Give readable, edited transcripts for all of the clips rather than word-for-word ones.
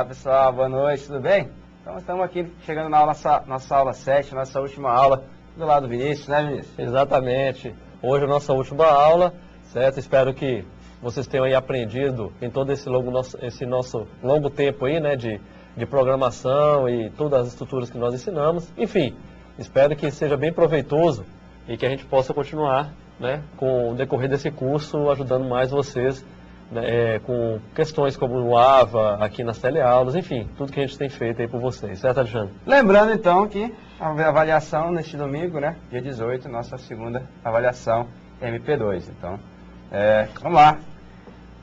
pessoal, boa noite, tudo bem? Então estamos aqui chegando na nossa aula 7, nossa última aula, do lado do Vinícius, né, Vinícius? Exatamente. Hoje é a nossa última aula, certo? Espero que vocês tenham aí aprendido em todo esse nosso longo tempo aí, né, de programação e todas as estruturas que nós ensinamos. Enfim, espero que seja bem proveitoso e que a gente possa continuar, né, com o decorrer desse curso, ajudando mais vocês, né, com questões como o AVA, aqui nas teleaulas, enfim, tudo que a gente tem feito aí por vocês, certo, Alexandre? Lembrando então que a avaliação neste domingo, né, dia 18, nossa segunda avaliação MP2. Então, vamos lá.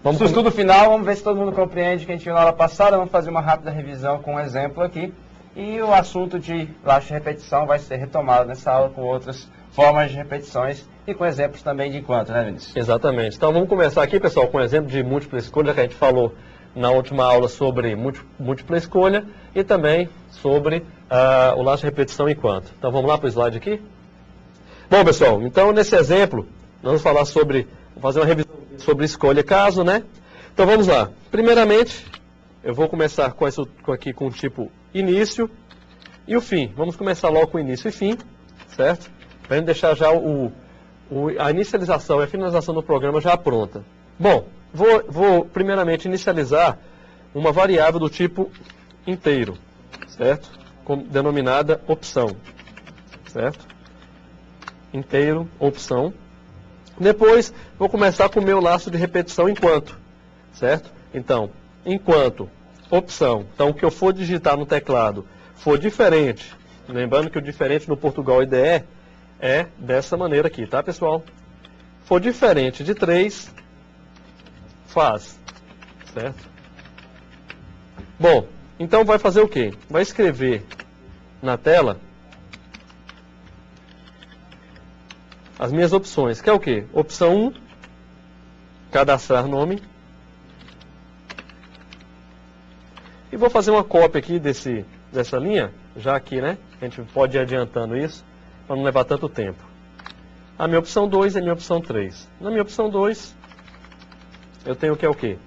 Vamos no estudo final, vamos ver se todo mundo compreende o que a gente viu na aula passada. Vamos fazer uma rápida revisão com um exemplo aqui. E o assunto de laço de repetição vai ser retomado nessa aula com outras formas de repetições e com exemplos também de enquanto, né, Vinícius? Exatamente. Então vamos começar aqui, pessoal, com um exemplo de múltipla escolha, que a gente falou na última aula sobre múltipla escolha e também sobre o laço de repetição enquanto. Então vamos lá para o slide aqui? Bom, pessoal, então nesse exemplo, nós vamos fazer uma revisão sobre escolha caso, né? Então vamos lá. Primeiramente, eu vou começar aqui com o tipo início e o fim. Vamos começar logo com início e fim, certo? Para gente deixar já a inicialização e a finalização do programa já pronta. Bom, vou primeiramente inicializar uma variável do tipo inteiro, certo? Denominada opção, certo? Inteiro, opção. Depois, vou começar com o meu laço de repetição enquanto, certo? Então, enquanto, opção. Então, o que eu for digitar no teclado for diferente, lembrando que o diferente no Portugal IDE é dessa maneira aqui, tá, pessoal? For diferente de 3, faz, certo? Bom, então vai fazer o quê? Vai escrever na tela as minhas opções, que é o quê? Opção 1, cadastrar nome. E vou fazer uma cópia aqui dessa linha, já aqui, né? A gente pode ir adiantando isso, para não levar tanto tempo. A minha opção 2 é a minha opção 3. Na minha opção 2, eu tenho que é o quê?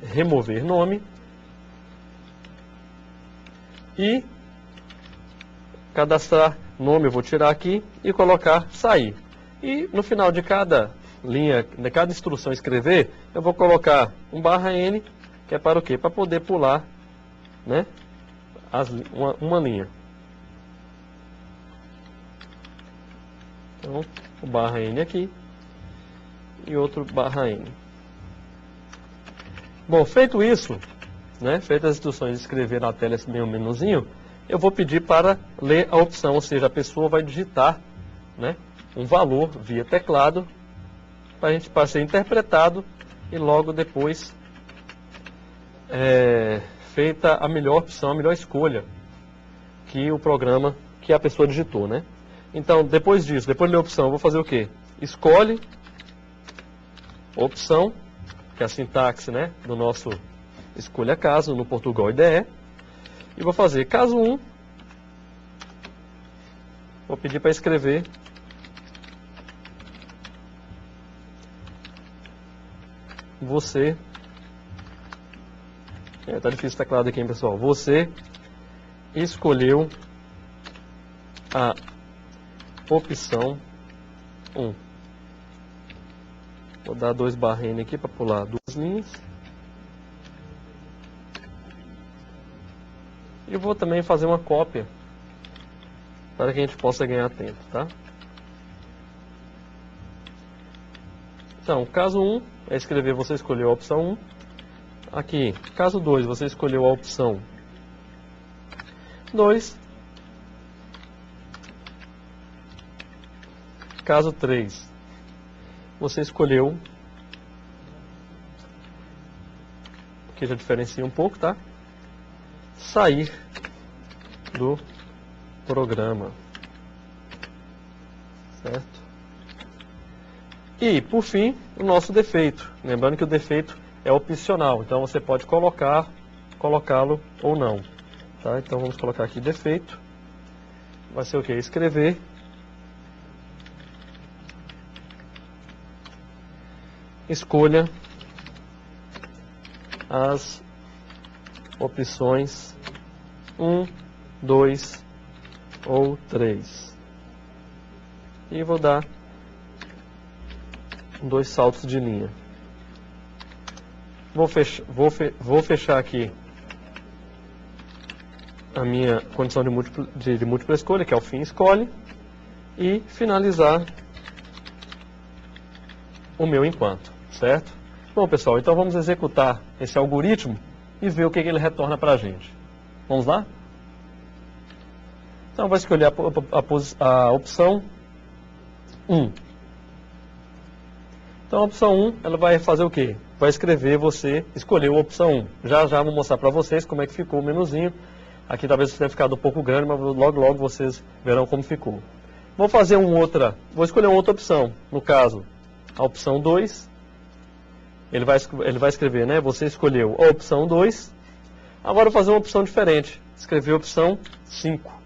Remover nome. E cadastrar nome, eu vou tirar aqui e colocar sair. E no final de cada linha, de cada instrução escrever, eu vou colocar um /n, que é para o quê? Para poder pular, né, uma linha. Então, o /n aqui e outro /n. Bom, feito isso, né, feitas as instruções de escrever na tela esse meu menuzinho, eu vou pedir para ler a opção, ou seja, a pessoa vai digitar, né, um valor via teclado para ser interpretado e logo depois feita a melhor opção, a melhor escolha que o programa, que a pessoa digitou, né? Então, depois disso, depois da opção, eu vou fazer o quê? Escolhe, opção, que é a sintaxe, né, do nosso escolha caso no Portugal IDE. E vou fazer caso 1. Vou pedir para escrever você. Tá difícil o teclado aqui, hein, pessoal? Você escolheu a opção 1. Vou dar 2 /n aqui para pular 2 linhas. E vou também fazer uma cópia para que a gente possa ganhar tempo, tá? Então, caso 1 é escrever você escolheu a opção 1. Aqui, caso 2, você escolheu a opção 2. Caso 3, você escolheu, aqui já diferencia um pouco, tá? Sair do programa, certo? E, por fim, o nosso defeito. Lembrando que o defeito é opcional, então você pode colocá-lo ou não, tá? Então vamos colocar aqui defeito. Vai ser o quê? Escrever escolha as opções 1, 2 ou 3. E vou dar 2 saltos de linha. Vou fechar aqui a minha condição de múltipla escolha, que é o fim escolhe, e finalizar o meu enquanto, certo? Bom, pessoal, então vamos executar esse algoritmo e ver o que ele retorna para a gente. Vamos lá? Então, vou escolher a opção 1. Então, a opção 1, ela vai fazer o quê? Vai escrever, você escolheu a opção 1. Já vou mostrar para vocês como é que ficou o menuzinho. Aqui talvez tenha ficado um pouco grande, mas logo vocês verão como ficou. Vou escolher uma outra opção. No caso, a opção 2. Ele vai escrever, né? Você escolheu a opção 2. Agora eu vou fazer uma opção diferente. Escrever a opção 5.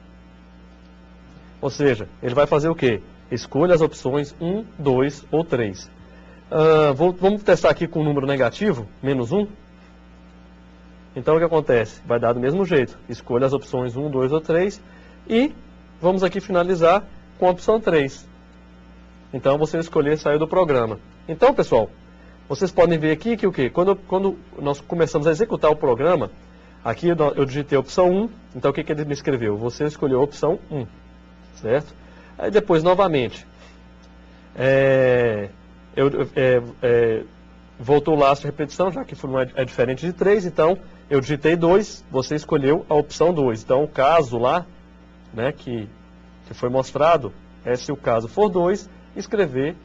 Ou seja, ele vai fazer o quê? Escolha as opções 1, 2 ou 3. Vamos testar aqui com um número negativo, menos 1. Então o que acontece? Vai dar do mesmo jeito. Escolha as opções 1, 2 ou 3. E vamos aqui finalizar com a opção 3. Então você escolher sair do programa. Então, pessoal, vocês podem ver aqui que o quê? Quando nós começamos a executar o programa, aqui eu digitei a opção 1. Então o que ele me escreveu? Você escolheu a opção 1. Certo? Aí depois, novamente, voltou o laço de repetição, já que é diferente de 3, então eu digitei 2, você escolheu a opção 2. Então o caso lá, né, que foi mostrado, é se o caso for 2, escrever,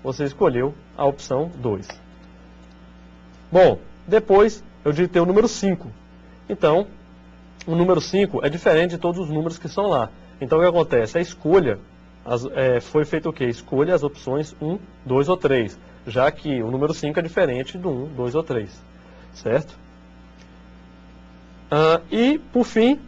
você escolheu a opção 2. Bom, depois eu digitei o número 5. Então, o número 5 é diferente de todos os números que são lá. Então o que acontece? A escolha, foi feito o quê? Escolha as opções 1, 2 ou 3, já que o número 5 é diferente do 1, 2 ou 3, certo? E, por fim,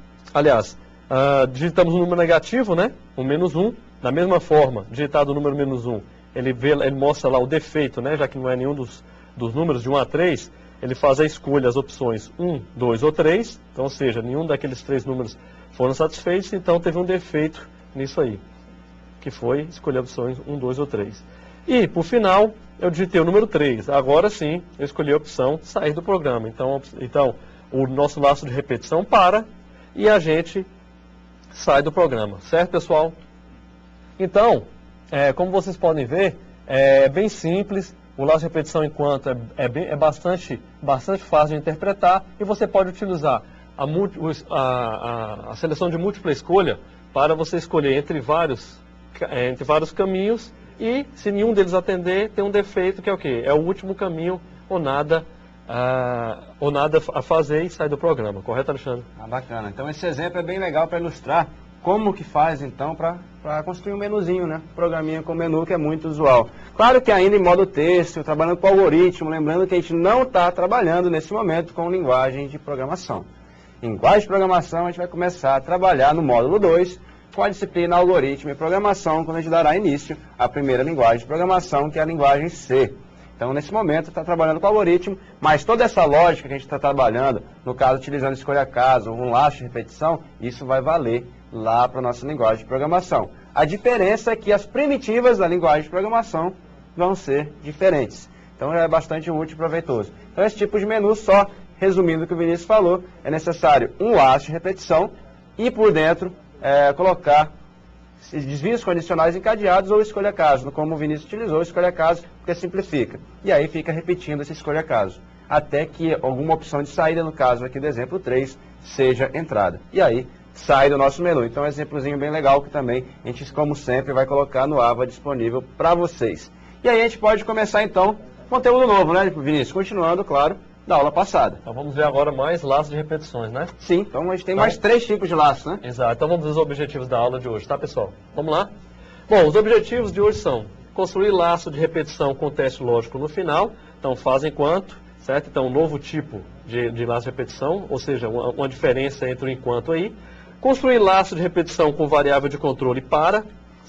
digitamos o número negativo, né? O menos 1, da mesma forma, digitado o número menos 1, ele mostra lá o defeito, né? Já que não é nenhum dos números de 1 a 3, ele faz a escolha, as opções 1, 2 ou 3, então, ou seja, nenhum daqueles 3 números foram satisfeitos, então teve um defeito nisso aí, que foi escolher opções 1, 2 ou 3. E, por final, eu digitei o número 3. Agora sim, eu escolhi a opção sair do programa. Então o nosso laço de repetição para e a gente sai do programa. Certo, pessoal? Então, como vocês podem ver, é bem simples. O laço de repetição enquanto é bastante fácil de interpretar e você pode utilizar a seleção de múltipla escolha para você escolher entre vários caminhos e, se nenhum deles atender, tem um defeito que é o quê? É o último caminho ou nada a fazer e sai do programa. Correto, Alexandre? Bacana. Então esse exemplo é bem legal para ilustrar como que faz, então, para construir um menuzinho, né? Programinha com menu, que é muito usual. Claro que ainda em modo texto, trabalhando com algoritmo, lembrando que a gente não está trabalhando nesse momento com linguagem de programação. Em linguagem de programação, a gente vai começar a trabalhar no módulo 2, com a disciplina Algoritmo e Programação, quando a gente dará início à primeira linguagem de programação, que é a linguagem C. Então, nesse momento, está trabalhando com algoritmo, mas toda essa lógica que a gente está trabalhando, no caso, utilizando escolha caso, um laço de repetição, isso vai valer lá para a nossa linguagem de programação. A diferença é que as primitivas da linguagem de programação vão ser diferentes. Então, é bastante útil e proveitoso. Então, esse tipo de menu, só resumindo o que o Vinícius falou, é necessário um laço de repetição e, por dentro, colocar desvios condicionais encadeados ou escolha caso, como o Vinícius utilizou, escolha caso, porque simplifica. E aí fica repetindo esse escolha caso, até que alguma opção de saída, no caso aqui do exemplo 3, seja entrada. E aí sai do nosso menu. Então é um exemplozinho bem legal que também a gente, como sempre, vai colocar no AVA disponível para vocês. E aí a gente pode começar então conteúdo novo, né, Vinícius? Continuando, claro, da aula passada. Então vamos ver agora mais laços de repetições, né? Sim, então a gente tem mais 3 tipos de laços, né? Exato, então vamos ver os objetivos da aula de hoje, tá, pessoal? Vamos lá? Bom, os objetivos de hoje são construir laço de repetição com teste lógico no final, então faz enquanto, certo? Então um novo tipo de laço de repetição, ou seja, uma diferença entre o enquanto aí. Construir laço de repetição com variável de controle para,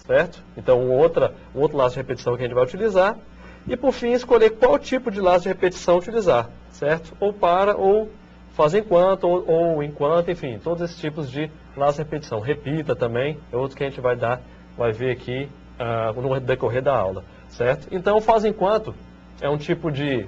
certo? Então um outro laço de repetição que a gente vai utilizar. E por fim, escolher qual tipo de laço de repetição utilizar, certo? Ou para ou faz enquanto ou enquanto, enfim, todos esses tipos de laço de repetição. Repita também, é outro que a gente vai ver aqui no decorrer da aula, certo? Então, faz enquanto é um tipo de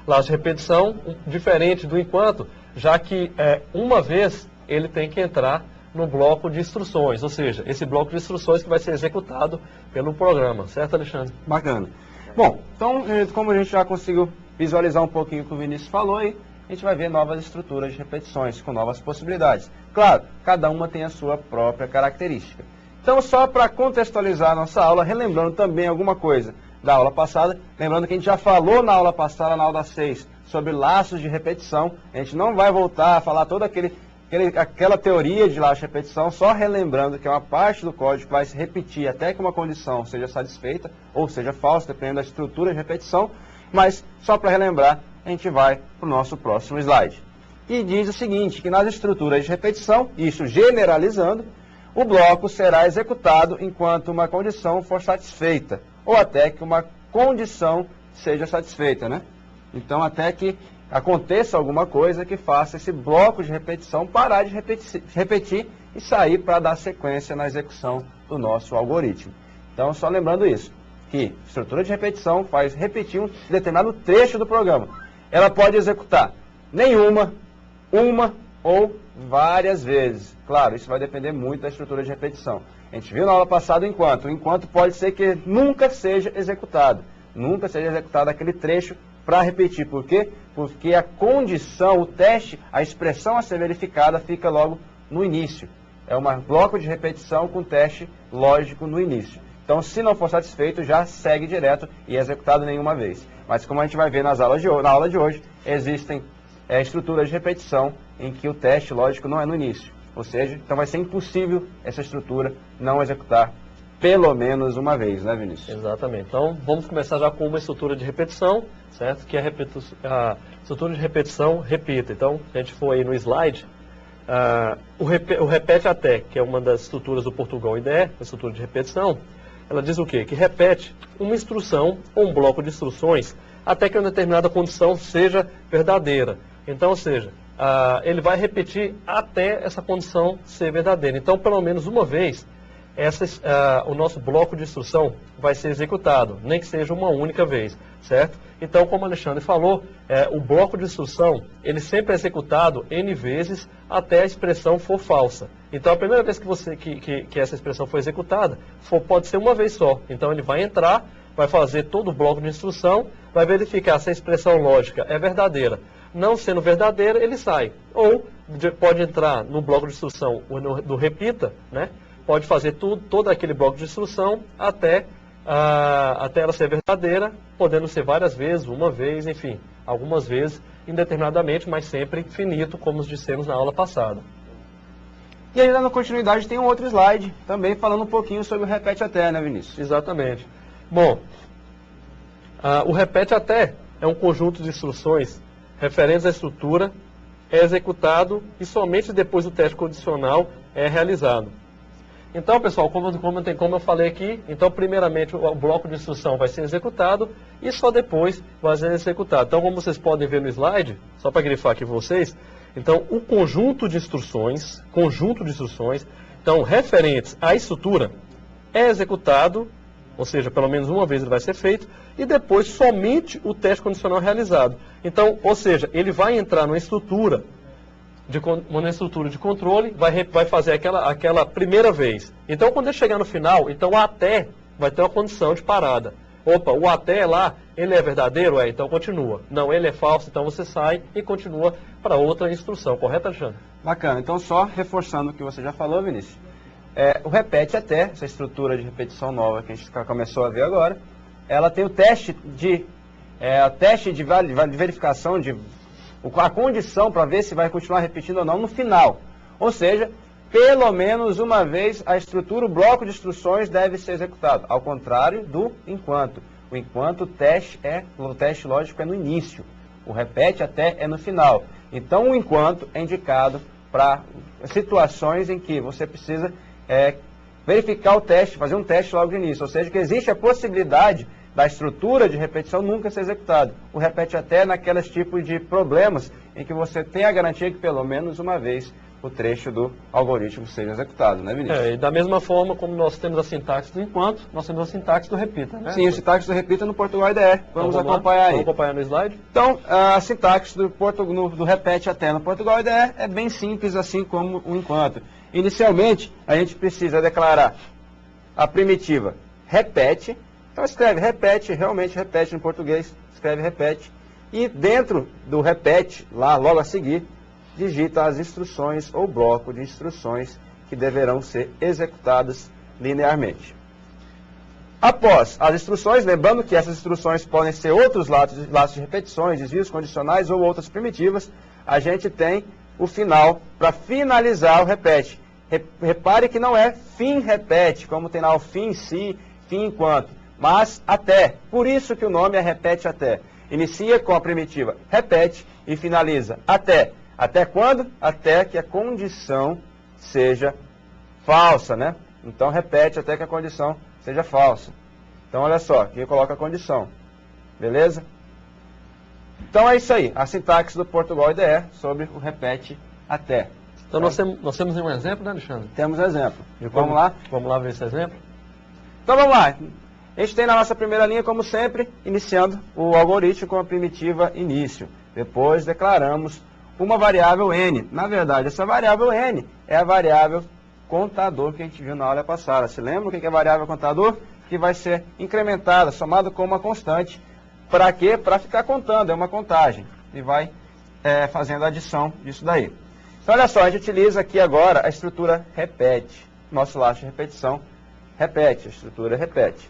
laço de repetição diferente do enquanto, já que uma vez ele tem que entrar no bloco de instruções, ou seja, esse bloco de instruções que vai ser executado pelo programa, certo, Alexandre? Bacana. Bom, então, como a gente já conseguiu visualizar um pouquinho o que o Vinícius falou aí, a gente vai ver novas estruturas de repetições, com novas possibilidades. Claro, cada uma tem a sua própria característica. Então, só para contextualizar a nossa aula, relembrando também alguma coisa da aula passada, lembrando que a gente já falou na aula passada, na aula 6, sobre laços de repetição. A gente não vai voltar a falar toda aquela teoria de laço de repetição, só relembrando que é uma parte do código que vai se repetir até que uma condição seja satisfeita, ou seja falsa, dependendo da estrutura de repetição. Mas, só para relembrar, a gente vai para o nosso próximo slide. E diz o seguinte, que nas estruturas de repetição, isso generalizando, o bloco será executado enquanto uma condição for satisfeita, ou até que uma condição seja satisfeita, né? Então, até que aconteça alguma coisa que faça esse bloco de repetição parar de repetir e sair para dar sequência na execução do nosso algoritmo. Então, só lembrando isso, que estrutura de repetição faz repetir um determinado trecho do programa. Ela pode executar nenhuma, uma ou várias vezes. Claro, isso vai depender muito da estrutura de repetição. A gente viu na aula passada o enquanto. O enquanto pode ser que nunca seja executado. Nunca seja executado aquele trecho para repetir. Por quê? Porque a condição, o teste, a expressão a ser verificada fica logo no início. É um bloco de repetição com teste lógico no início. Então, se não for satisfeito, já segue direto e é executado nenhuma vez. Mas como a gente vai ver na aula de hoje, existem estruturas de repetição em que o teste lógico não é no início. Ou seja, então vai ser impossível essa estrutura não executar pelo menos uma vez, né, Vinícius? Exatamente. Então, vamos começar já com uma estrutura de repetição, certo? Que é a estrutura de repetição repita. Então, se a gente for aí no slide, o repete até, que é uma das estruturas do Portugal IDE, a estrutura de repetição, ela diz o quê? Que repete uma instrução ou um bloco de instruções até que uma determinada condição seja verdadeira. Então, ou seja, ele vai repetir até essa condição ser verdadeira. Então, pelo menos uma vez, o nosso bloco de instrução vai ser executado, nem que seja uma única vez, certo? Então, como o Alexandre falou, o bloco de instrução, ele sempre é executado N vezes até a expressão for falsa. Então, a primeira vez que essa expressão for executada, pode ser uma vez só. Então, ele vai entrar, vai fazer todo o bloco de instrução, vai verificar se a expressão lógica é verdadeira. Não sendo verdadeira, ele sai. Ou pode entrar no bloco de instrução do repita, né? Pode fazer todo aquele bloco de instrução até ela ser verdadeira, podendo ser várias vezes, uma vez, enfim, algumas vezes, indeterminadamente, mas sempre infinito, como nos dissemos na aula passada. E ainda na continuidade tem um outro slide, também falando um pouquinho sobre o repete até, né, Vinícius? Exatamente. Bom, o repete até é um conjunto de instruções referentes à estrutura, é executado e somente depois do teste condicional é realizado. Então, pessoal, como eu falei aqui, então primeiramente o bloco de instrução vai ser executado e só depois vai ser executado. Então, como vocês podem ver no slide, só para grifar aqui vocês, então o conjunto de instruções, então referentes à estrutura, é executado, ou seja, pelo menos uma vez ele vai ser feito, e depois somente o teste condicional realizado. Então, ou seja, ele vai entrar numa estrutura de controle, vai fazer aquela primeira vez. Então, quando ele chegar no final, então o até vai ter uma condição de parada. Opa, o até lá, ele é verdadeiro? Então continua. Não, ele é falso, então você sai e continua para outra instrução. Correto, Alexandre? Bacana. Então, só reforçando o que você já falou, Vinícius. O repete até, essa estrutura de repetição nova que a gente começou a ver agora, ela tem o teste de verificação, a condição para ver se vai continuar repetindo ou não no final. Ou seja, pelo menos uma vez a estrutura, o bloco de instruções deve ser executado. Ao contrário do enquanto. O enquanto o teste lógico é no início. O repete até é no final. Então o enquanto é indicado para situações em que você precisa verificar o teste, fazer um teste logo no início. Ou seja, que existe a possibilidade da estrutura de repetição nunca ser executado. O repete até naqueles tipos de problemas em que você tem a garantia que pelo menos uma vez o trecho do algoritmo seja executado, né, Vinícius? E da mesma forma como nós temos a sintaxe do enquanto, nós temos a sintaxe do repita, né? Sim, a sintaxe do repita no Portugal IDE. Vamos acompanhar aí. Vamos acompanhar no slide? Então, a sintaxe do repete até no Portugal IDE é bem simples, assim como o enquanto. Inicialmente, a gente precisa declarar a primitiva repete. Então, escreve repete, realmente repete no português, escreve repete. E dentro do repete, lá logo a seguir, digita as instruções ou bloco de instruções que deverão ser executadas linearmente. Após as instruções, lembrando que essas instruções podem ser outros laços de repetições, desvios condicionais ou outras primitivas, a gente tem o final para finalizar o repete. Repare que não é fim repete, como tem lá o fim se, fim enquanto, mas até. Por isso que o nome é repete até. Inicia com a primitiva repete e finaliza até. Até quando? Até que a condição seja falsa, né? Então repete até que a condição seja falsa. Então olha só, aqui coloca a condição. Beleza? Então é isso aí, a sintaxe do Portugal IDE sobre o repete até. Então nós temos um exemplo, né, Alexandre? Temos um exemplo. Vamos lá? Vamos lá ver esse exemplo? Então vamos lá. A gente tem na nossa primeira linha, como sempre, iniciando o algoritmo com a primitiva início. Depois declaramos uma variável n. Na verdade, essa variável n é a variável contador que a gente viu na aula passada. Se lembra o que é a variável contador? Que vai ser incrementada, somada com uma constante. Para quê? Para ficar contando, é uma contagem. E vai fazendo a adição disso daí. Então, olha só, a gente utiliza aqui agora a estrutura repete. Nosso laço de repetição repete, a estrutura repete.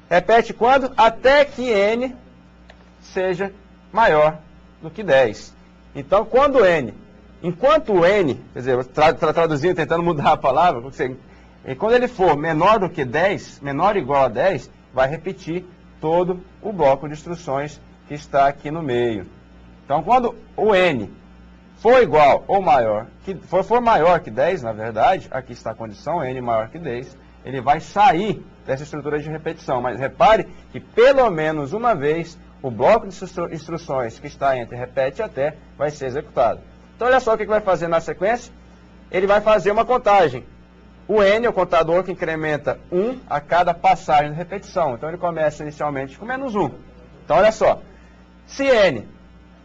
Repete quando? Até que n seja maior do que 10. Então, enquanto o n, quer dizer, traduzindo, tentando mudar a palavra, quando ele for menor do que 10, menor ou igual a 10, vai repetir todo o bloco de instruções que está aqui no meio. Então, quando o n for igual ou maior, for maior que 10, na verdade, aqui está a condição, n maior que 10, ele vai sair dessa estrutura de repetição. Mas repare que pelo menos uma vez o bloco de instruções que está entre repete até vai ser executado. Então olha só o que vai fazer na sequência. Ele vai fazer uma contagem. O n é o contador que incrementa 1 a cada passagem de repetição. Então ele começa inicialmente com menos 1. Então olha só. Se n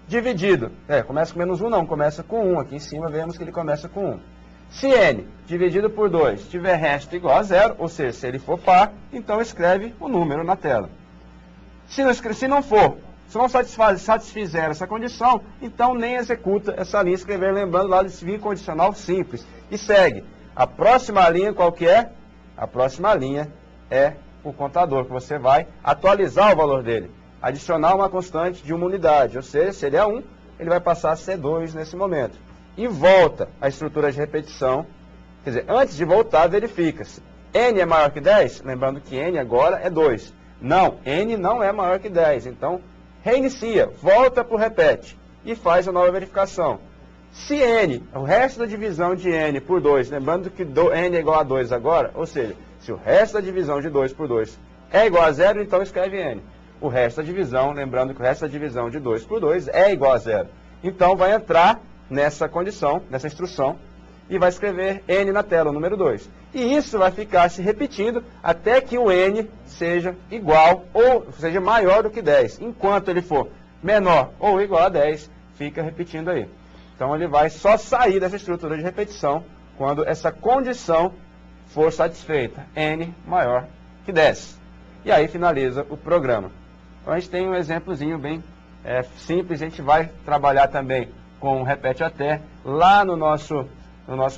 dividido, começa com menos 1 não, começa com 1. Aqui em cima vemos que ele começa com 1. Se n dividido por 2 tiver resto igual a 0, ou seja, se ele for par, então escreve o número na tela. Se não satisfizer essa condição, então nem executa essa linha escrever, lembrando lá desse vim condicional simples. E segue. A próxima linha qual que é? A próxima linha é o contador, que você vai atualizar o valor dele. Adicionar uma constante de uma unidade, ou seja, se ele é 1, ele vai passar a ser 2 nesse momento. E volta à estrutura de repetição, quer dizer, antes de voltar, verifica-se. N é maior que 10? Lembrando que N agora é 2. Não, N não é maior que 10, então reinicia, volta para o repete e faz a nova verificação. Se N, o resto da divisão de N por 2, lembrando que N é igual a 2 agora, ou seja, se o resto da divisão de 2 por 2 é igual a 0, então escreve N. O resto da divisão, lembrando que o resto da divisão de 2 por 2 é igual a 0. Então vai entrar nessa condição, nessa instrução, e vai escrever N na tela, o número 2. E isso vai ficar se repetindo até que o N seja igual ou seja maior do que 10. Enquanto ele for menor ou igual a 10, fica repetindo aí. Então ele vai só sair dessa estrutura de repetição quando essa condição for satisfeita. N maior que 10. E aí finaliza o programa. Então a gente tem um exemplozinho bem simples. A gente vai trabalhar também com o repete até lá no nosso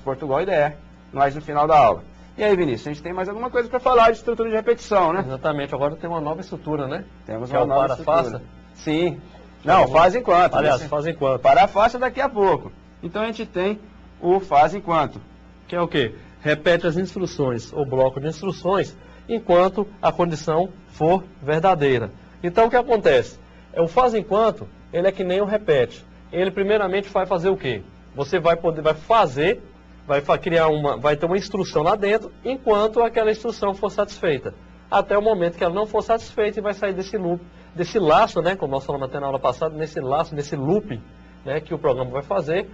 Portugal IDE, mas no final da aula. E aí, Vinícius, a gente tem mais alguma coisa para falar de estrutura de repetição, né? Exatamente, agora tem uma nova estrutura, né? Temos que uma é o nova para-faça. estrutura. Sim. Não, faz enquanto. Aliás, faz enquanto. Para-faça daqui a pouco. Então a gente tem o faz enquanto. Que é o quê? Repete as instruções, ou bloco de instruções, enquanto a condição for verdadeira. Então o que acontece? O faz enquanto, ele é que nem o repete. Ele primeiramente vai fazer o quê? Você vai ter uma instrução lá dentro, enquanto aquela instrução for satisfeita. até o momento que ela não for satisfeita e vai sair desse loop, desse laço, né, como nós falamos até na aula passada, nesse laço, nesse loop, né, que o programa vai fazer,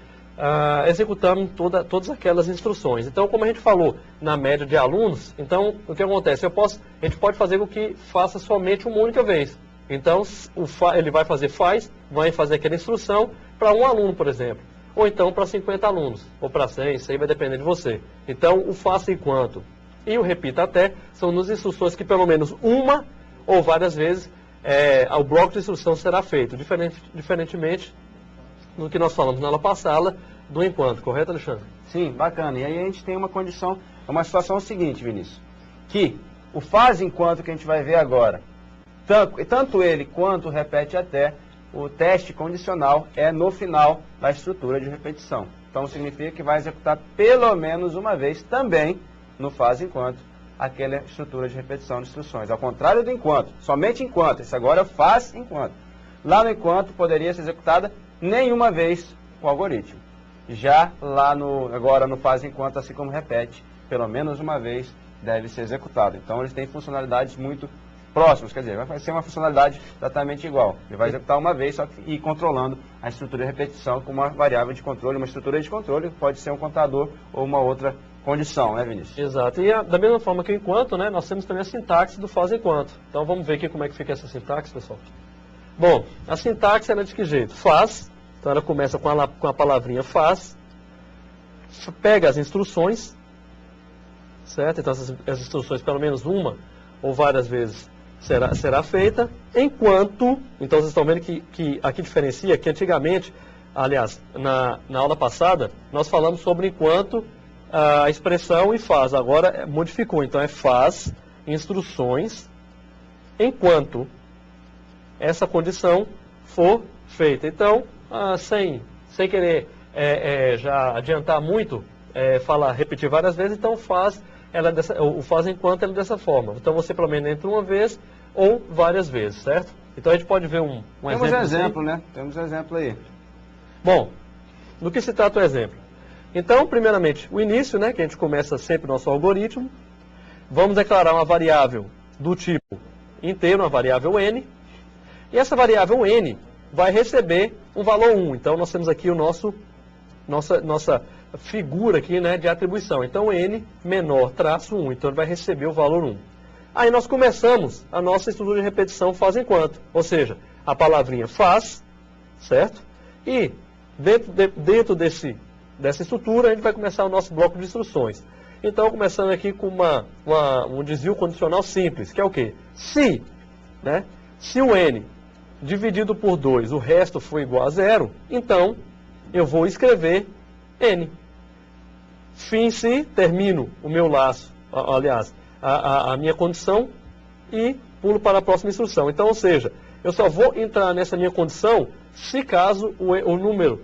executando todas aquelas instruções. Então, como a gente falou, na média de alunos, então, o que acontece? A gente pode fazer com que faça somente uma única vez. Então, ele vai fazer aquela instrução para um aluno, por exemplo. Ou então para 50 alunos, ou para 100, isso aí vai depender de você. Então, o faça enquanto e o repita até são duas instruções que pelo menos uma ou várias vezes o bloco de instrução será feito, diferentemente do que nós falamos na aula passada, do enquanto, correto, Alexandre? Sim, bacana. E aí a gente tem uma situação seguinte, Vinícius, que o faz enquanto que a gente vai ver agora, tanto ele quanto o repete até, o teste condicional é no final da estrutura de repetição. Então significa que vai executar pelo menos uma vez também no faz enquanto aquela estrutura de repetição de instruções. Ao contrário do enquanto, somente enquanto. Esse agora é o faz enquanto. Lá no enquanto poderia ser executada nenhuma vez o algoritmo. Já lá agora no faz enquanto, assim como repete, pelo menos uma vez deve ser executado. Então eles têm funcionalidades muito próximos, quer dizer, vai ser uma funcionalidade exatamente igual. Ele vai executar uma vez, só que ir controlando a estrutura de repetição com uma variável de controle, uma estrutura de controle, pode ser um contador ou uma outra condição, né, Vinícius? Exato. E da mesma forma que o enquanto, né, nós temos também a sintaxe do faz enquanto. Então vamos ver aqui como é que fica essa sintaxe, pessoal. Bom, a sintaxe é de que jeito? Faz, então ela começa com a palavrinha faz, pega as instruções, certo? Então as instruções pelo menos uma ou várias vezes será feita, enquanto, então vocês estão vendo que aqui diferencia, que antigamente, aliás, na aula passada, nós falamos sobre enquanto a expressão e faz, agora modificou, então é faz instruções enquanto essa condição for feita. Então, sem querer já adiantar muito, repetir várias vezes, então o faz enquanto ela é dessa forma. Então você pelo menos entra uma vez ou várias vezes, certo? Então a gente pode ver um exemplo. Temos exemplo, né? Temos exemplo aí. Bom, do que se trata o exemplo? Então, primeiramente, o início, né? Que a gente começa sempre o nosso algoritmo. Vamos declarar uma variável do tipo inteiro, uma variável n. E essa variável n vai receber um valor 1. Então nós temos aqui nossa figura aqui, né, de atribuição. Então n menor traço 1, então ele vai receber o valor 1. Aí nós começamos a nossa estrutura de repetição faz enquanto, ou seja, a palavrinha faz, certo? E dentro dessa estrutura a gente vai começar o nosso bloco de instruções. Então começando aqui com um desvio condicional simples, que é o quê? Se o n dividido por 2, o resto for igual a 0, então eu vou escrever n. Fim se, termino o meu laço, aliás, a minha condição e pulo para a próxima instrução. Então, ou seja, eu só vou entrar nessa minha condição se caso o número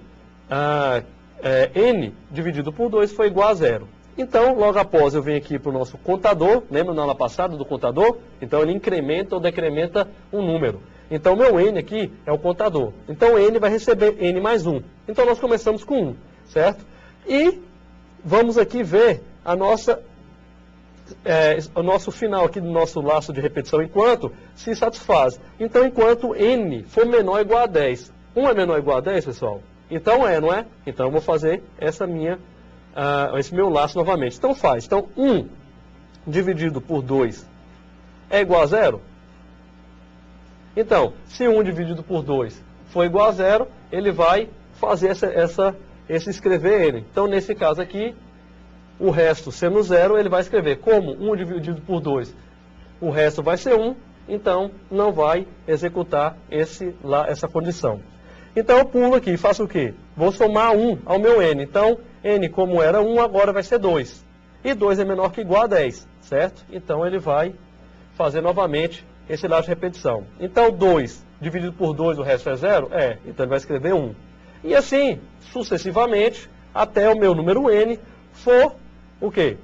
n dividido por 2 for igual a 0. Então, logo após eu venho aqui para o nosso contador, lembra na aula passada do contador? Então ele incrementa ou decrementa um número. Então meu n aqui é o contador. Então n vai receber n mais 1. Então nós começamos com 1, certo? E vamos aqui ver o nosso final aqui do nosso laço de repetição enquanto se satisfaz. Então enquanto n for menor ou igual a 10. 1 é menor ou igual a 10, pessoal? Então não é? Então eu vou fazer esse meu laço novamente. Então faz. Então 1 dividido por 2 é igual a 0? Então, se 1 dividido por 2 for igual a 0, ele vai fazer esse escrever n. Então, nesse caso aqui, o resto sendo 0, ele vai escrever como 1 dividido por 2, o resto vai ser 1, então não vai executar essa condição. Então, eu pulo aqui e faço o quê? Vou somar 1 ao meu n. Então, n como era 1, agora vai ser 2. E 2 é menor que igual a 10, certo? Então, ele vai fazer novamente esse laço de repetição. Então, 2 dividido por 2, o resto é 0? Então ele vai escrever 1. E assim, sucessivamente, até o meu número n for o quê?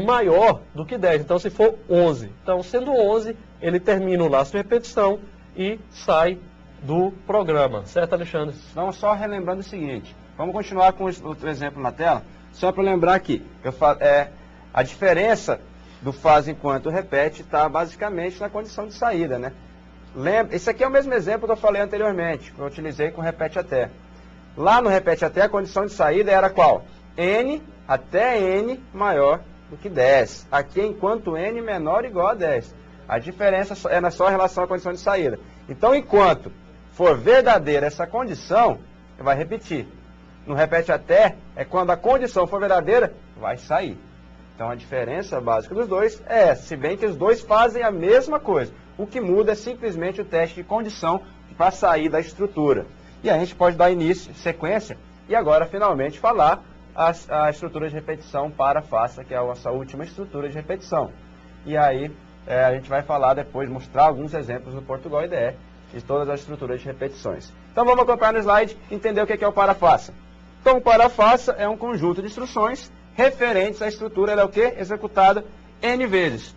Maior do que 10. Então, se for 11. Então, sendo 11, ele termina o laço de repetição e sai do programa. Certo, Alexandre? Então, só relembrando o seguinte. Vamos continuar com outro exemplo na tela. Só para lembrar aqui. A diferença do faz enquanto repete está basicamente na condição de saída, né? Lembra, esse aqui é o mesmo exemplo que eu falei anteriormente, que eu utilizei com repete até. Lá no repete até, a condição de saída era qual? N até N maior do que 10. Aqui, enquanto N menor ou igual a 10. A diferença é só em relação à condição de saída. Então, enquanto for verdadeira essa condição, vai repetir. No repete até, é quando a condição for verdadeira, vai sair. Então, a diferença básica dos dois é essa, se bem que os dois fazem a mesma coisa. O que muda é simplesmente o teste de condição para sair da estrutura. E a gente pode dar início, sequência, e agora, finalmente, falar a estrutura de repetição para faça, que é a nossa última estrutura de repetição. E aí, a gente vai falar depois, mostrar alguns exemplos do Portugal IDE de todas as estruturas de repetições. Então, vamos acompanhar no slide e entender o que é o para-faça. Então, o para-faça é um conjunto de instruções referentes à estrutura, ela é o quê? Executada N vezes,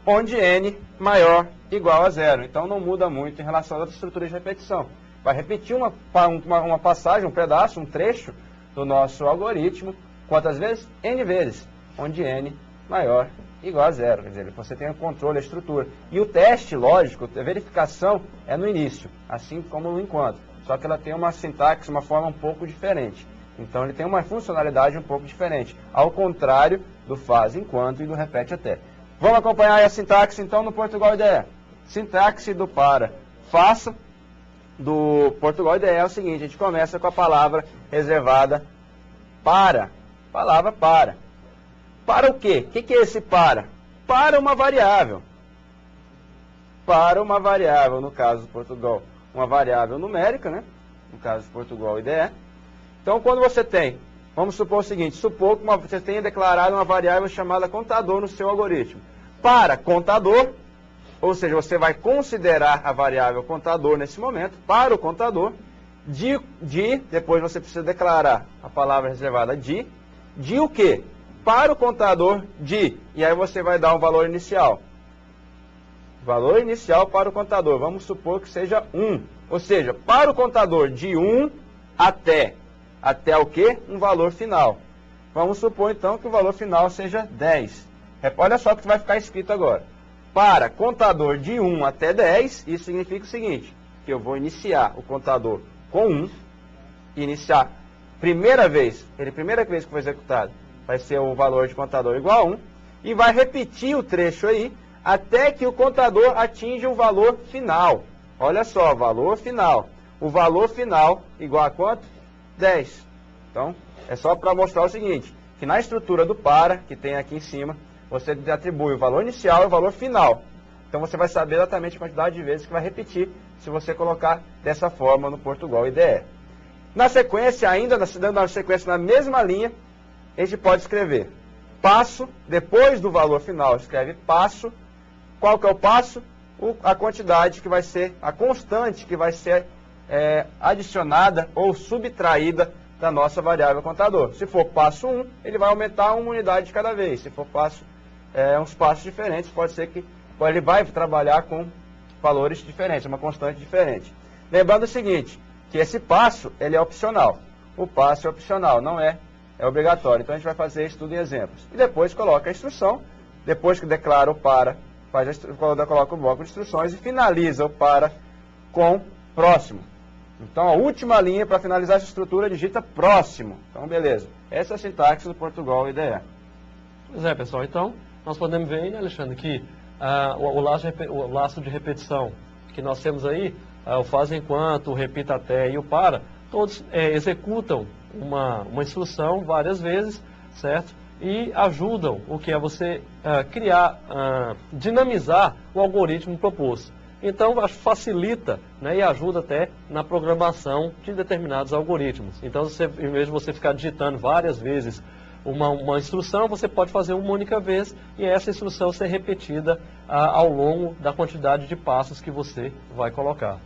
onde N maior igual a 0. Então, não muda muito em relação às estruturas de repetição. Vai repetir uma passagem, um pedaço, um trecho do nosso algoritmo, quantas vezes? N vezes, onde N maior igual a 0. Quer dizer, você tem o controle da estrutura. E o teste, lógico, a verificação é no início, assim como no enquanto. Só que ela tem uma sintaxe, uma forma um pouco diferente. Então, ele tem uma funcionalidade um pouco diferente, ao contrário do faz enquanto e do repete até. Vamos acompanhar a sintaxe, então, no Portugal IDE. Sintaxe do para faça do Portugal IDE é o seguinte, a gente começa com a palavra reservada para. Palavra para. Para o quê? O que é esse para? Para uma variável. Para uma variável, no caso do Portugal, uma variável numérica, né? No caso do Portugal IDE. Então, quando você tem, vamos supor o seguinte, supor que você tenha declarado uma variável chamada contador no seu algoritmo. Para contador, ou seja, você vai considerar a variável contador nesse momento, para o contador, depois você precisa declarar a palavra reservada de o quê? Para o contador de, e aí você vai dar um valor inicial. Valor inicial para o contador, vamos supor que seja 1. Ou seja, para o contador de 1 até o quê? Um valor final. Vamos supor então que o valor final seja 10. Olha só o que vai ficar escrito agora. Para contador de 1 até 10, isso significa o seguinte, que eu vou iniciar o contador com 1, iniciar primeira vez que foi executado, vai ser o valor de contador igual a 1, e vai repetir o trecho aí, até que o contador atinja o valor final. Olha só, valor final. O valor final igual a quanto? 10. Então, é só para mostrar o seguinte, que na estrutura do para, que tem aqui em cima, você atribui o valor inicial e o valor final. Então, você vai saber exatamente a quantidade de vezes que vai repetir, se você colocar dessa forma no Portugal IDE. Na sequência, ainda dando uma sequência na mesma linha, a gente pode escrever passo, depois do valor final, escreve passo. Qual que é o passo? A quantidade que vai ser, a constante que vai ser adicionada ou subtraída da nossa variável contador. Se for passo 1, ele vai aumentar uma unidade de cada vez. Se for passo, uns passos diferentes, pode ser que ele vai trabalhar com valores diferentes, uma constante diferente. Lembrando o seguinte, que esse passo ele é opcional. O passo é opcional, não é obrigatório. Então a gente vai fazer isso tudo em exemplos. E depois coloca a instrução, depois que declara o para, coloca o bloco de instruções e finaliza o para com próximo. Então, a última linha para finalizar essa estrutura digita próximo. Então, beleza. Essa é a sintaxe do Portugal IDE. Pois é, pessoal. Então, nós podemos ver aí, né, Alexandre, que o laço de repetição que nós temos aí, o faz enquanto, o repita até e o para, todos executam uma instrução várias vezes, certo? E ajudam o que é você criar, dinamizar o algoritmo proposto. Então, facilita, né, e ajuda até na programação de determinados algoritmos. Então, em vez de você ficar digitando várias vezes uma instrução, você pode fazer uma única vez e essa instrução ser repetida ao longo da quantidade de passos que você vai colocar.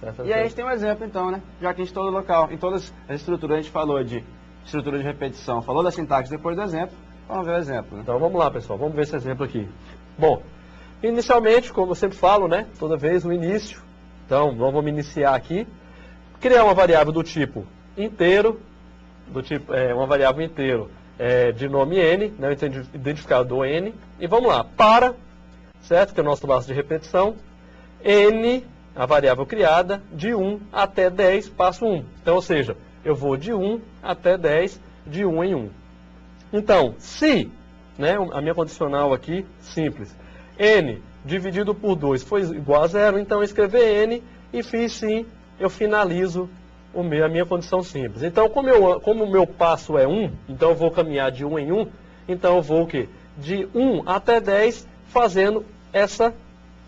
Certo? E aí a gente tem um exemplo, então, né? Já que em todo local, em todas as estruturas a gente falou de estrutura de repetição, falou da sintaxe depois do exemplo, vamos ver o exemplo. Né? Então, vamos lá, pessoal, vamos ver esse exemplo aqui. Bom, inicialmente, como eu sempre falo, né, toda vez no início, então vamos iniciar aqui, criar uma variável do tipo inteiro, uma variável inteiro de nome N, né, o identificador N, e vamos lá, para, certo, que é o nosso laço de repetição, N, a variável criada, de 1 até 10, passo 1. Então, ou seja, eu vou de 1 até 10, de 1 em 1. Então, se, né, a minha condicional aqui, simples, N dividido por 2 foi igual a 0, então eu escrevi N e fiz sim, eu finalizo a minha condição simples. Então, como o meu passo é 1, então eu vou caminhar de 1 em 1, então eu vou o quê? De 1 até 10 fazendo essa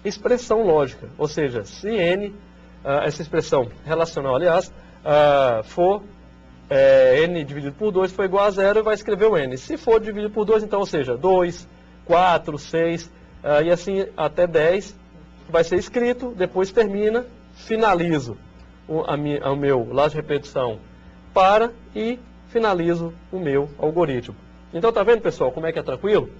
expressão lógica. Ou seja, se N, essa expressão relacional, aliás, for N dividido por 2 for igual a 0, vai escrever o N. Se for dividido por 2, então, ou seja, 2, 4, 6, e assim até 10, vai ser escrito, depois termina, finalizo o meu laço de repetição para e finalizo o meu algoritmo. Então, tá vendo, pessoal, como é que é tranquilo?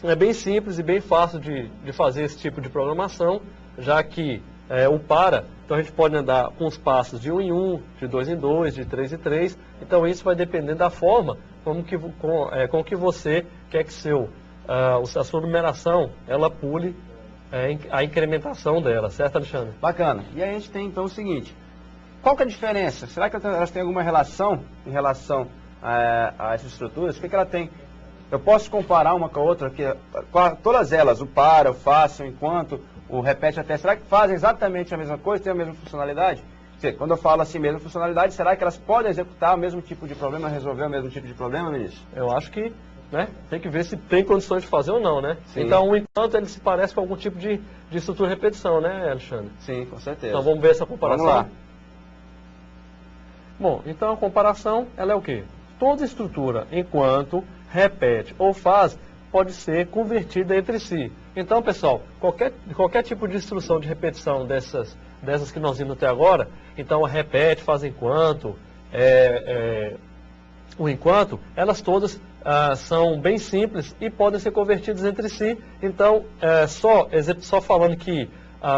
É bem simples e bem fácil de fazer esse tipo de programação, já que o para, então a gente pode andar com os passos de 1 em 1, de 2 em 2, de 3 em 3, então isso vai depender da forma com que você quer que a sua numeração, ela pule a incrementação dela, certo, Alexandre? Bacana. E aí a gente tem então o seguinte, qual que é a diferença? Será que elas têm alguma relação em relação a essas estruturas? O que ela tem? Eu posso comparar uma com a outra, todas elas, o para, o faça, o enquanto, o repete até, será que fazem exatamente a mesma coisa, têm a mesma funcionalidade? Quer dizer, quando eu falo assim, mesma funcionalidade, será que elas podem executar o mesmo tipo de problema, resolver o mesmo tipo de problema, ministro? Eu acho que, né, tem que ver se tem condições de fazer ou não, né? Sim. Então, o enquanto, ele se parece com algum tipo de estrutura de repetição, né, Alexandre? Sim, com certeza. Então, vamos ver essa comparação? Vamos lá. Bom, então a comparação, ela é o quê? Toda estrutura, enquanto repete ou faz, pode ser convertida entre si. Então, pessoal, qualquer tipo de instrução de repetição dessas que nós vimos até agora, então repete, faz enquanto, o enquanto, elas todas são bem simples e podem ser convertidas entre si. Então, só falando que,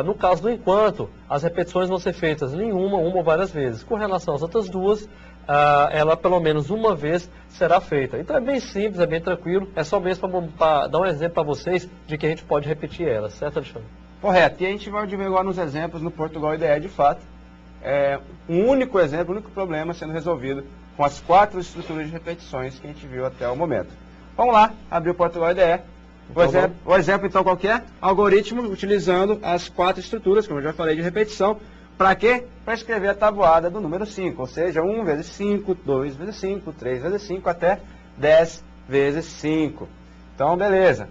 no caso do enquanto, as repetições vão ser feitas em uma ou várias vezes. Com relação às outras duas, ela pelo menos uma vez será feita. Então é bem simples, é bem tranquilo, é só mesmo para dar um exemplo para vocês de que a gente pode repetir ela, certo, Alexandre? Correto, e a gente vai ver agora nos exemplos no Portugal IDE de fato, um único exemplo, um único problema sendo resolvido com as 4 estruturas de repetições que a gente viu até o momento. Vamos lá, abrir o Portugal IDE. O exemplo então qual que é? Algoritmo utilizando as 4 estruturas, como eu já falei, de repetição. Para quê? Para escrever a tabuada do número 5, ou seja, 1 vezes 5, 2 vezes 5, 3 vezes 5, até 10 vezes 5. Então, beleza.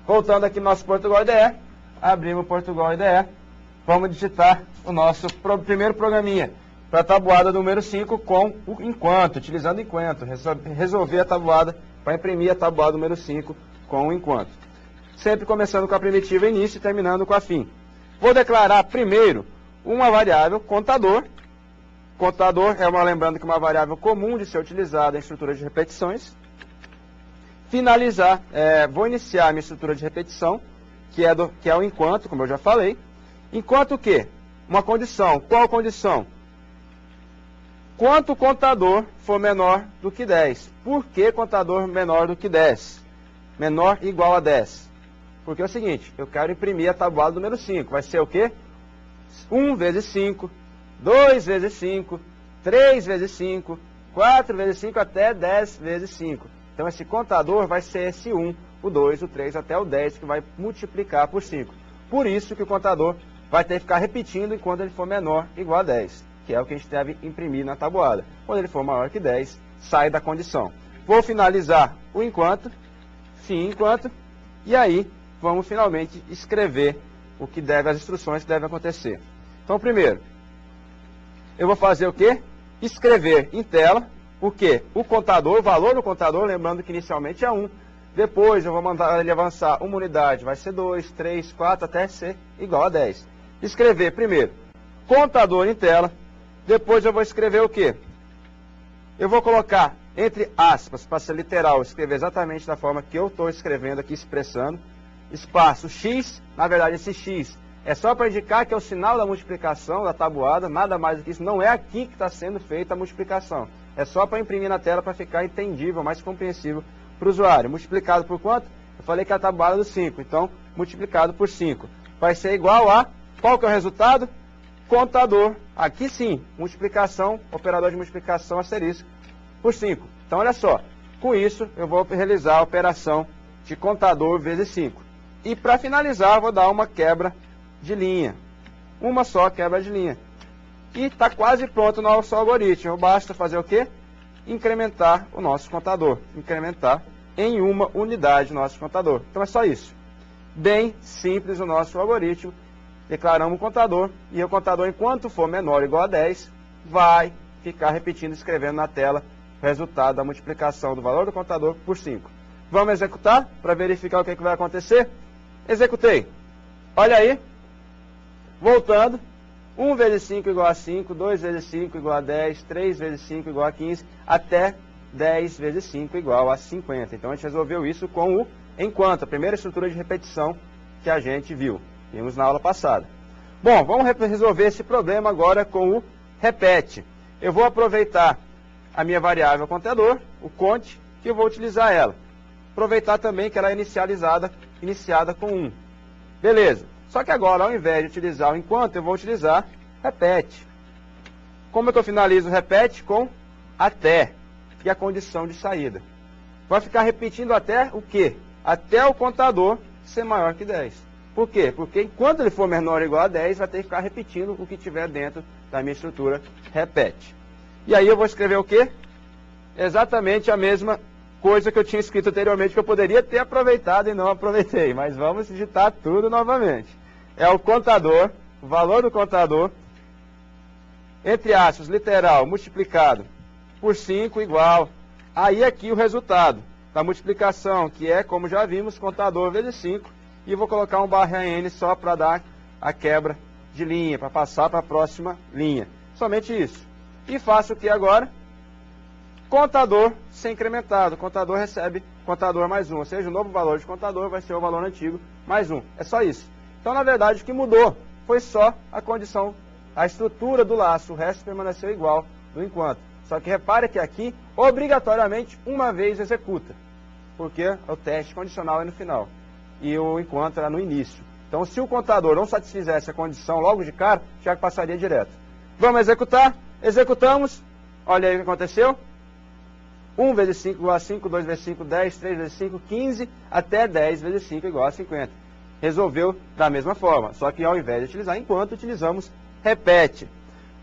Voltando aqui no nosso Portugal IDE, abrimos o Portugal IDE, vamos digitar o nosso primeiro programinha para a tabuada do número 5 com o enquanto, utilizando o enquanto, resolver a tabuada para imprimir a tabuada do número 5 com o enquanto. Sempre começando com a primitiva início e terminando com a fim. Vou declarar primeiro uma variável contador. Contador lembrando que é uma variável comum de ser utilizada em estruturas de repetições. Finalizar, vou iniciar a minha estrutura de repetição, que é o enquanto, como eu já falei. Enquanto que? Uma condição. Qual condição? Quanto o contador for menor do que 10. Por que contador menor do que 10? Menor igual a 10. Porque é o seguinte, eu quero imprimir a tabuada do número 5. Vai ser o quê? 1 vezes 5, 2 vezes 5, 3 vezes 5, 4 vezes 5 até 10 vezes 5. Então esse contador vai ser esse 1, o 2, o 3 até o 10, que vai multiplicar por 5. Por isso que o contador vai ter que ficar repetindo enquanto ele for menor igual a 10, que é o que a gente deve imprimir na tabuada. Quando ele for maior que 10, sai da condição. Vou finalizar o enquanto, fim enquanto, e aí vamos finalmente escrever as instruções que devem acontecer. Então, primeiro, eu vou fazer o quê? Escrever em tela, porque o contador, o valor do contador, lembrando que inicialmente é 1, depois eu vou mandar ele avançar uma unidade, vai ser 2, 3, 4, até ser igual a 10. Escrever primeiro, contador em tela, depois eu vou escrever o quê? Eu vou colocar entre aspas, para ser literal, escrever exatamente da forma que eu estou escrevendo aqui, expressando, espaço X, na verdade esse X é só para indicar que é o sinal da multiplicação da tabuada, nada mais do que isso, não é aqui que está sendo feita a multiplicação. É só para imprimir na tela para ficar entendível, mais compreensível para o usuário. Multiplicado por quanto? Eu falei que é a tabuada do 5, então multiplicado por 5. Vai ser igual a, qual que é o resultado? Contador. Aqui sim, multiplicação, operador de multiplicação asterisco por 5. Então olha só, com isso eu vou realizar a operação de contador vezes 5. E para finalizar, eu vou dar uma quebra de linha. Uma só quebra de linha. E está quase pronto o nosso algoritmo. Basta fazer o quê? Incrementar o nosso contador. Incrementar em uma unidade o nosso contador. Então é só isso. Bem simples o nosso algoritmo. Declaramos o contador. E o contador, enquanto for menor ou igual a 10, vai ficar repetindo, escrevendo na tela o resultado da multiplicação do valor do contador por 5. Vamos executar para verificar o que vai acontecer? Executei. Olha aí. Voltando. 1 vezes 5 igual a 5, 2 vezes 5 igual a 10, 3 vezes 5 igual a 15, até 10 vezes 5 igual a 50. Então a gente resolveu isso com o enquanto, a primeira estrutura de repetição que a gente viu. Vimos na aula passada. Bom, vamos resolver esse problema agora com o repete. Eu vou aproveitar a minha variável contador, o cont, que eu vou utilizar ela. Aproveitar também que ela é iniciada com 1. Beleza. Só que agora, ao invés de utilizar o enquanto, eu vou utilizar repete. Como é que eu finalizo o repete? Com até. E a condição de saída. Vai ficar repetindo até o quê? Até o contador ser maior que 10. Por quê? Porque enquanto ele for menor ou igual a 10, vai ter que ficar repetindo o que tiver dentro da minha estrutura repete. E aí eu vou escrever o quê? Exatamente a mesma coisa que eu tinha escrito anteriormente, que eu poderia ter aproveitado e não aproveitei. Mas vamos digitar tudo novamente. É o contador, o valor do contador, entre aspas, literal, multiplicado por 5 igual. Aí aqui o resultado da multiplicação, que é, como já vimos, contador vezes 5. E vou colocar um barra N só para dar a quebra de linha, para passar para a próxima linha. Somente isso. E faço o que agora? Contador ser incrementado. Contador recebe contador mais 1. Ou seja, o novo valor de contador vai ser o valor antigo mais 1. É só isso. Então, na verdade, o que mudou foi só a condição, a estrutura do laço. O resto permaneceu igual do enquanto. Só que repare que aqui, obrigatoriamente, uma vez executa. Porque o teste condicional é no final. E o enquanto era no início. Então, se o contador não satisfizesse a condição logo de cara, já passaria direto. Vamos executar? Executamos. Olha aí o que aconteceu. 1 vezes 5 igual a 5, 2 vezes 5, 10, 3 vezes 5, 15, até 10 vezes 5 igual a 50. Resolveu da mesma forma, só que ao invés de utilizar enquanto, utilizamos repete.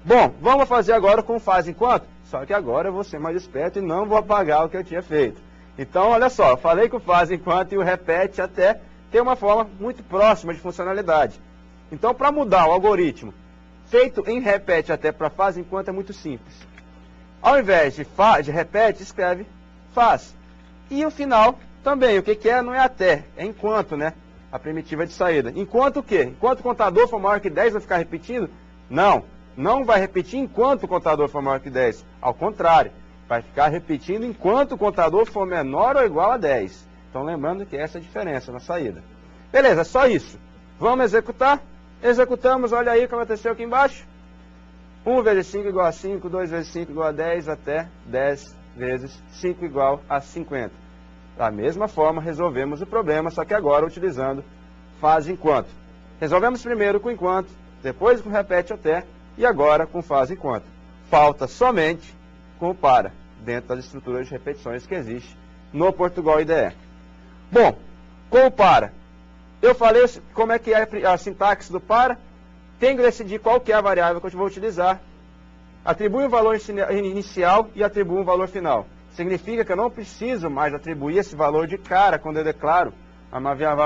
Bom, vamos fazer agora com faz enquanto? Só que agora eu vou ser mais esperto e não vou apagar o que eu tinha feito. Então, olha só, eu falei que o faz enquanto e o repete até tem uma forma muito próxima de funcionalidade. Então, para mudar o algoritmo feito em repete até para faz enquanto é muito simples. Ao invés de repete, escreve faz. E o final também, o que é? Não é até, é enquanto, né? A primitiva de saída. Enquanto o quê? Enquanto o contador for maior que 10, vai ficar repetindo? Não, não vai repetir enquanto o contador for maior que 10. Ao contrário, vai ficar repetindo enquanto o contador for menor ou igual a 10. Então, lembrando que essa é a diferença na saída. Beleza, só isso. Vamos executar? Executamos, olha aí o que aconteceu aqui embaixo. 1 vezes 5 igual a 5, 2 vezes 5 igual a 10, até 10 vezes 5 igual a 50. Da mesma forma, resolvemos o problema, só que agora utilizando faz enquanto. Resolvemos primeiro com enquanto, depois com repete até, e agora com faz enquanto. Falta somente com o para, dentro das estruturas de repetições que existe no Portugal IDE. Bom, com o para, eu falei como é que é a sintaxe do para, tenho que decidir qual que é a variável que eu vou utilizar, atribui um valor inicial e atribui um valor final. Significa que eu não preciso mais atribuir esse valor de cara quando eu declaro a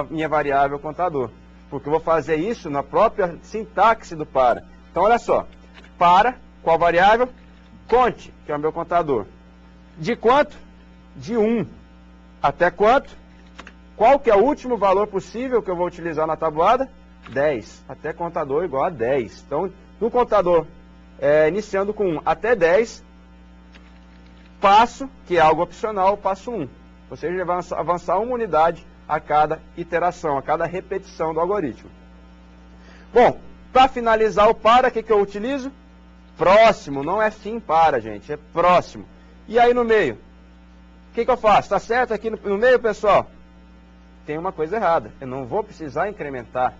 minha variável contador. Porque eu vou fazer isso na própria sintaxe do para. Então, olha só. Para, qual variável? Conte, que é o meu contador. De quanto? De 1. Até quanto? Qual que é o último valor possível que eu vou utilizar na tabuada? 10. Até contador igual a 10. Então, no contador, iniciando com 1 até 10, passo, que é algo opcional, passo 1. Ou seja, ele vai avançar uma unidade a cada iteração, a cada repetição do algoritmo. Bom, para finalizar o para, o que eu utilizo? Próximo, não é fim para, gente, é próximo. E aí no meio? O que eu faço? Está certo aqui no meio, pessoal? Tem uma coisa errada. Eu não vou precisar incrementar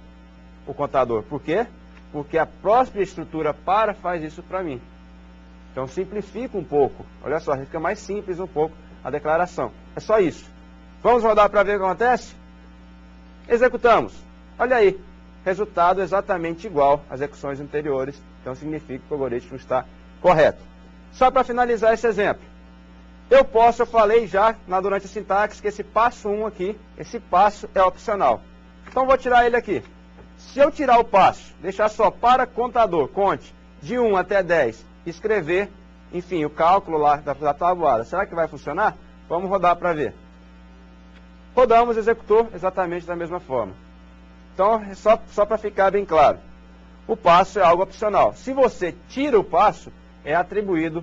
o contador. Por quê? Porque a própria estrutura para faz isso para mim. Então simplifica um pouco. Olha só, fica mais simples um pouco a declaração. É só isso. Vamos rodar para ver o que acontece? Executamos. Olha aí. Resultado exatamente igual às execuções anteriores. Então significa que o algoritmo está correto. Só para finalizar esse exemplo. Eu falei já durante a sintaxe que esse passo 1 aqui, esse passo é opcional. Então vou tirar ele aqui. Se eu tirar o passo, deixar só para contador, conte, de 1 até 10, escrever, enfim, o cálculo lá da tabuada, será que vai funcionar? Vamos rodar para ver. Rodamos, executou exatamente da mesma forma. Então, só para ficar bem claro, o passo é algo opcional. Se você tira o passo, é atribuído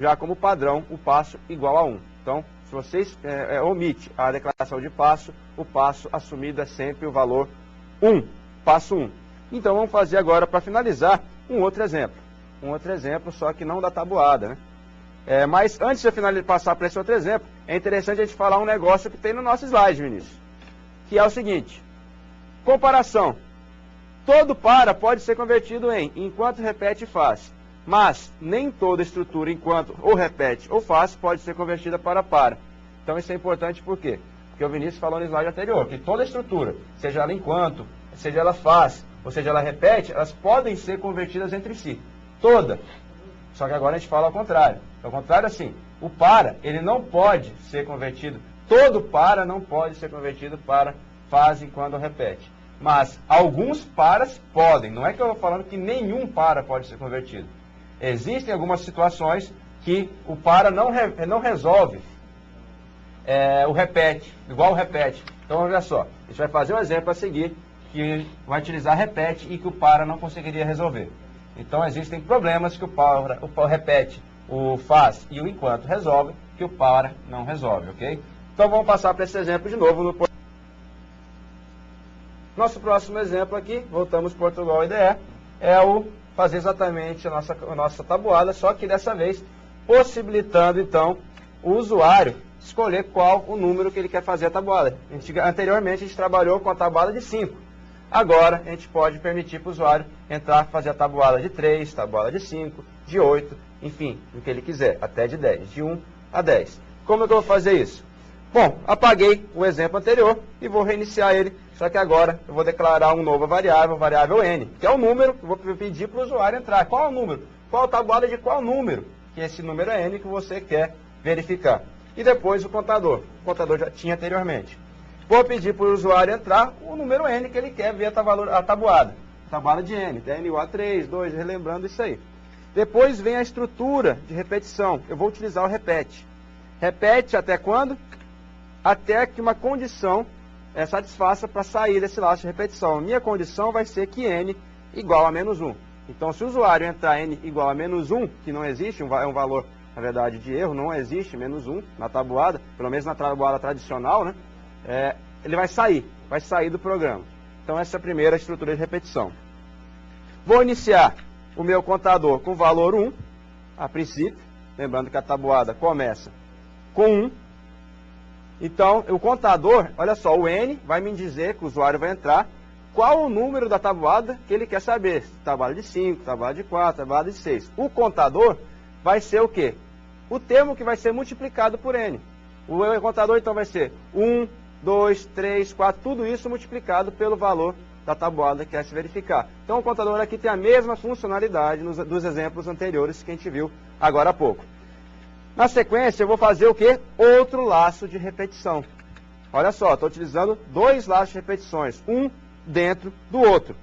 já como padrão o passo igual a 1. Então, se vocês omite a declaração de passo, o passo assumido é sempre o valor 1, passo 1. Então, vamos fazer agora, para finalizar, um outro exemplo. Um outro exemplo, só que não da tabuada, né? Mas antes de eu passar para esse outro exemplo, é interessante a gente falar um negócio que tem no nosso slide, Vinícius. Que é o seguinte, comparação. Todo para pode ser convertido em enquanto repete faz. Mas nem toda estrutura enquanto ou repete ou faz pode ser convertida para. Então isso é importante por quê? Porque o Vinícius falou no slide anterior, que toda estrutura, seja ela enquanto, seja ela faz, ou seja ela repete, elas podem ser convertidas entre si. Toda. Só que agora a gente fala ao contrário. Ao contrário, assim, o para, ele não pode ser convertido, todo para não pode ser convertido para faz enquanto ou repete. Mas alguns paras podem. Não é que eu estou falando que nenhum para pode ser convertido. Existem algumas situações que o para não resolve o repete, igual o repete. Então, olha só, a gente vai fazer um exemplo a seguir que vai utilizar repete e que o para não conseguiria resolver. Então, existem problemas que o repete, o faz e o enquanto resolve, que o para não resolve, ok? Então, vamos passar para esse exemplo de novo. Nosso próximo exemplo aqui, voltamos para Portugal IDE, é o fazer exatamente a nossa tabuada, só que dessa vez possibilitando, então, o usuário escolher qual o número que ele quer fazer a tabuada. Anteriormente, a gente trabalhou com a tabuada de 5. Agora, a gente pode permitir para o usuário entrar, fazer a tabuada de 3, tabuada de 5, de 8, enfim, o que ele quiser, até de 10, de 1 a 10. Como é que eu vou fazer isso? Bom, apaguei o exemplo anterior e vou reiniciar ele, só que agora eu vou declarar uma nova variável n, que é o número que eu vou pedir para o usuário entrar. Qual é o número? Qual a tabuada de qual número? Que esse número é n que você quer verificar. E depois o contador já tinha anteriormente. Vou pedir para o usuário entrar o número n que ele quer ver a tabuada. Tabuada de n, n igual a 3, 2, relembrando isso aí. Depois vem a estrutura de repetição. Eu vou utilizar o repete. Repete até quando? Até que uma condição satisfaça para sair desse laço de repetição. A minha condição vai ser que n igual a menos 1. Então, se o usuário entrar n igual a menos 1, que não existe, é um valor, na verdade, de erro, não existe menos 1 na tabuada, pelo menos na tabuada tradicional, né? Ele vai sair do programa. Então, essa é a primeira estrutura de repetição. Vou iniciar o meu contador com o valor 1, a princípio, lembrando que a tabuada começa com 1. Então, o contador, olha só, o n vai me dizer que o usuário vai entrar qual o número da tabuada que ele quer saber. Tabuada de 5, tabuada de 4, tabuada de 6. O contador vai ser o quê? O termo que vai ser multiplicado por n. O contador, então, vai ser 1, 2, 3, 4, tudo isso multiplicado pelo valor da tabuada que quer se verificar. Então, o contador aqui tem a mesma funcionalidade dos exemplos anteriores que a gente viu agora há pouco. Na sequência, eu vou fazer o quê? Outro laço de repetição. Olha só, estou utilizando dois laços de repetições, um dentro do outro.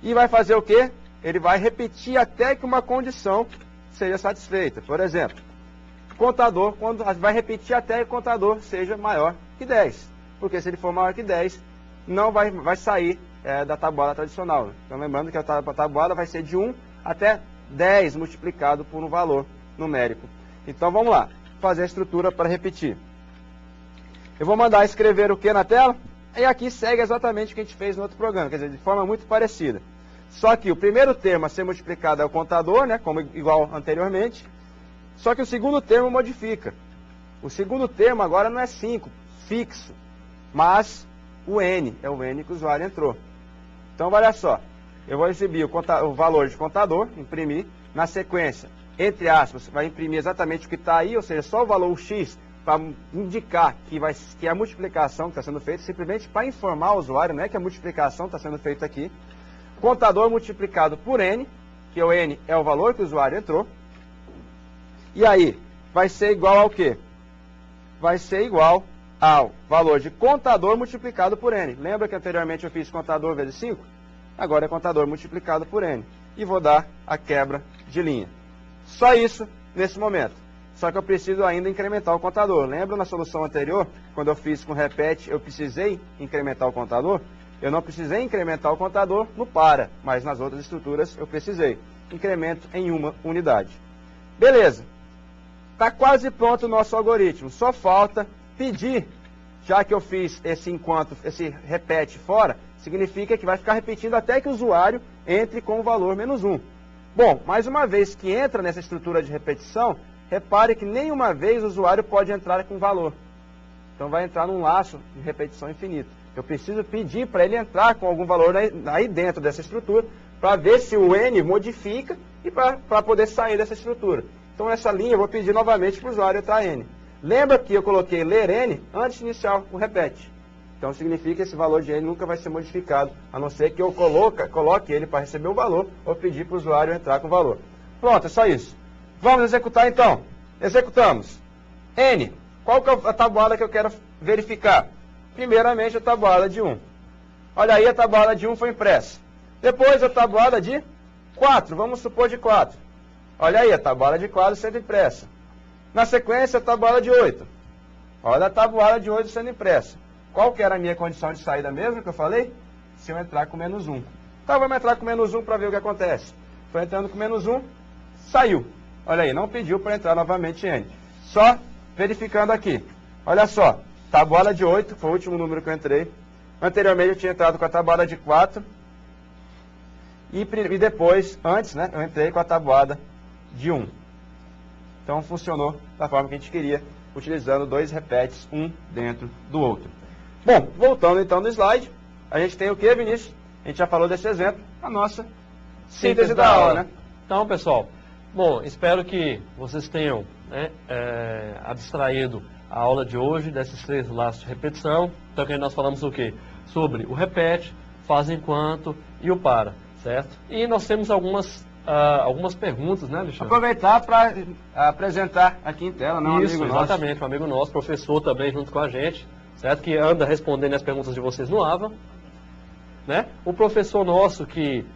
E vai fazer o quê? Ele vai repetir até que uma condição seja satisfeita. Por exemplo, contador, vai repetir até que o contador seja maior que 10. Porque se ele for maior que 10, não vai sair da tabuada tradicional. Então, lembrando que a tabuada vai ser de 1 até 10 multiplicado por um valor numérico. Então, vamos lá, fazer a estrutura para repetir. Eu vou mandar escrever o que na tela? E aqui segue exatamente o que a gente fez no outro programa, quer dizer, de forma muito parecida. Só que o primeiro termo a ser multiplicado é o contador, né, como igual anteriormente. Só que o segundo termo modifica. O segundo termo agora não é 5, fixo, mas o N, é o N que o usuário entrou. Então, olha só, eu vou exibir o valor de contador, imprimir, na sequência, entre aspas, vai imprimir exatamente o que está aí, ou seja, só o valor X, para indicar que a multiplicação que está sendo feita, simplesmente para informar o usuário, não é que a multiplicação está sendo feita aqui. Contador multiplicado por N, que o N é o valor que o usuário entrou. E aí, vai ser igual ao quê? Vai ser igual ao valor de contador multiplicado por N. Lembra que anteriormente eu fiz contador vezes 5? Agora é contador multiplicado por N. E vou dar a quebra de linha. Só isso nesse momento. Só que eu preciso ainda incrementar o contador. Lembra na solução anterior, quando eu fiz com repete, eu precisei incrementar o contador? Eu não precisei incrementar o contador no para, mas nas outras estruturas eu precisei. Incremento em uma unidade. Beleza. Está quase pronto o nosso algoritmo. Só falta pedir, já que eu fiz esse repete fora, significa que vai ficar repetindo até que o usuário entre com o valor menos 1. Bom, mais uma vez que entra nessa estrutura de repetição, repare que nenhuma vez o usuário pode entrar com valor. Então vai entrar num laço de repetição infinita. Eu preciso pedir para ele entrar com algum valor aí dentro dessa estrutura, para ver se o N modifica e para poder sair dessa estrutura. Então essa linha eu vou pedir novamente para o usuário entrar N. Lembra que eu coloquei ler N antes de iniciar o repete. Então significa que esse valor de N nunca vai ser modificado, a não ser que eu coloque ele para receber o valor ou pedir para o usuário entrar com o valor. Pronto, é só isso. Vamos executar então. Executamos. N, qual que é a tabuada que eu quero verificar? Primeiramente a tabuada de 1. Olha aí, a tabuada de 1 foi impressa. Depois a tabuada de 4, vamos supor de 4. Olha aí, a tabuada de 4 sendo impressa. Na sequência, a tabuada de 8. Olha a tabuada de 8 sendo impressa. Qual que era a minha condição de saída mesmo que eu falei? Se eu entrar com menos 1. Então vamos entrar com menos 1 para ver o que acontece. Foi entrando com menos 1, saiu. Olha aí, não pediu para entrar novamente N. Só verificando aqui. Olha só, tabuada de 8, foi o último número que eu entrei. Anteriormente eu tinha entrado com a tabuada de 4. E depois, antes, né, eu entrei com a tabuada de 1. Então funcionou da forma que a gente queria, utilizando dois repetes, um dentro do outro. Bom, voltando então no slide, a gente tem o que, Vinícius? A gente já falou desse exemplo, a nossa síntese da aula, né? Então, pessoal, bom, espero que vocês tenham abstraído a aula de hoje desses 3 laços de repetição. Então, aqui nós falamos o quê? Sobre o repete, faz enquanto e o para, certo? E nós temos algumas perguntas, né, Alexandre? Aproveitar para apresentar aqui em tela, né, um Isso, amigo nosso. exatamente, um amigo nosso, professor também junto com a gente, certo? Que anda respondendo as perguntas de vocês no AVA, né? O professor nosso que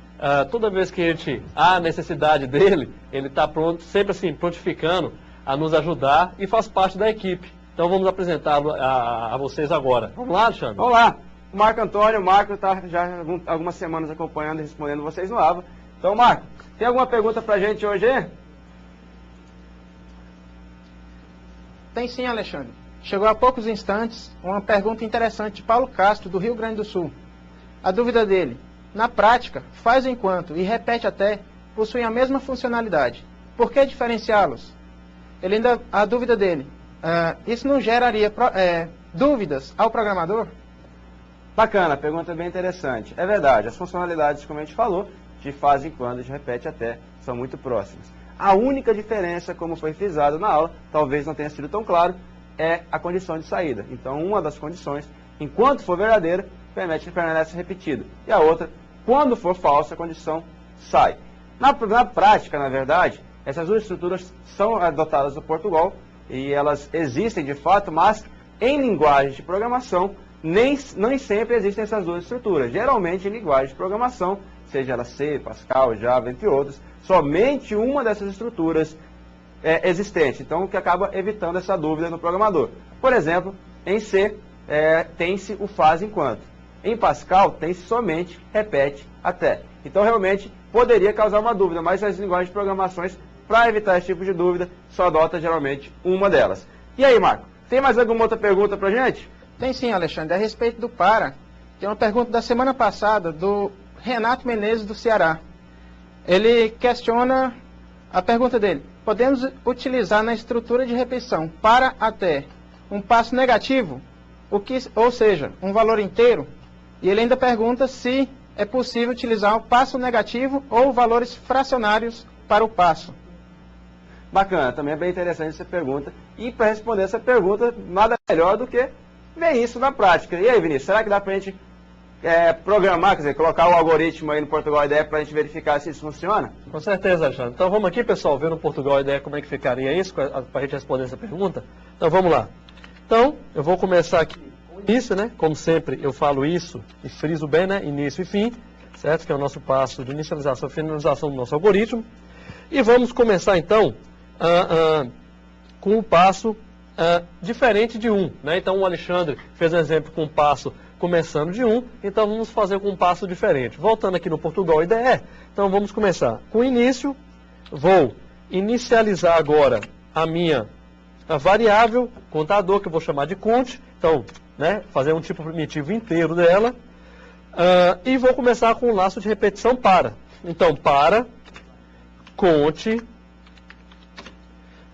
toda vez que há necessidade dele, ele está pronto, sempre assim, prontificando a nos ajudar e faz parte da equipe. Então vamos apresentá-lo a vocês agora. Vamos lá, Alexandre? Vamos lá. O Marco Antônio, o Marco está já algumas semanas acompanhando e respondendo vocês no AVA. Então, Marco, tem alguma pergunta para a gente hoje? Tem sim, Alexandre. Chegou há poucos instantes uma pergunta interessante de Paulo Castro, do Rio Grande do Sul. A dúvida dele: na prática, faz enquanto e repete até possuem a mesma funcionalidade. Por que diferenciá-los? A dúvida dele: isso não geraria dúvidas ao programador? Bacana, pergunta bem interessante. É verdade, as funcionalidades, como a gente falou, de faz enquanto e de repete até, são muito próximas. A única diferença, como foi frisado na aula, talvez não tenha sido tão claro, é a condição de saída. Então, uma das condições, enquanto for verdadeira, permanece repetido. E a outra, quando for falsa, a condição sai. Na prática, na verdade, essas duas estruturas são adotadas no Portugal e elas existem de fato, mas em linguagens de programação, nem sempre existem essas duas estruturas. Geralmente, em linguagem de programação, seja ela C, Pascal, Java, entre outros, somente uma dessas estruturas é existente. Então, o que acaba evitando essa dúvida no programador. Por exemplo, em C, tem-se o faz enquanto. Em Pascal, tem-se somente repete até. Então, realmente, poderia causar uma dúvida, mas as linguagens de programações, para evitar esse tipo de dúvida, só adota geralmente uma delas. E aí, Marco, tem mais alguma outra pergunta para a gente? Tem sim, Alexandre. A respeito do para, tem uma pergunta da semana passada do Renato Menezes, do Ceará. Ele questiona a pergunta dele: podemos utilizar na estrutura de repetição para até um passo negativo, ou seja, um valor inteiro, e ele ainda pergunta se é possível utilizar o passo negativo ou valores fracionários para o passo. Bacana, também é bem interessante essa pergunta. E para responder essa pergunta, nada melhor do que ver isso na prática. E aí, Vinícius, será que dá para a gente programar, quer dizer, colocar o algoritmo aí no Portugal IDE para a gente verificar se isso funciona? Com certeza, Alexandre. Então vamos aqui, pessoal, ver no Portugal IDE como é que ficaria isso, para a gente responder essa pergunta. Então vamos lá. Então, eu vou começar aqui com o início, né? Como sempre, eu falo isso e friso bem, né? Início e fim, certo? Que é o nosso passo de inicialização e finalização do nosso algoritmo. E vamos começar, então, com um passo diferente de 1, né? Então, o Alexandre fez um exemplo com um passo começando de 1, então vamos fazer com um passo diferente. Voltando aqui no Portugal IDE, então vamos começar com o início. Vou inicializar agora a variável contador, que eu vou chamar de cont, então, né, fazer um tipo primitivo inteiro dela, e vou começar com um laço de repetição para. Então, para cont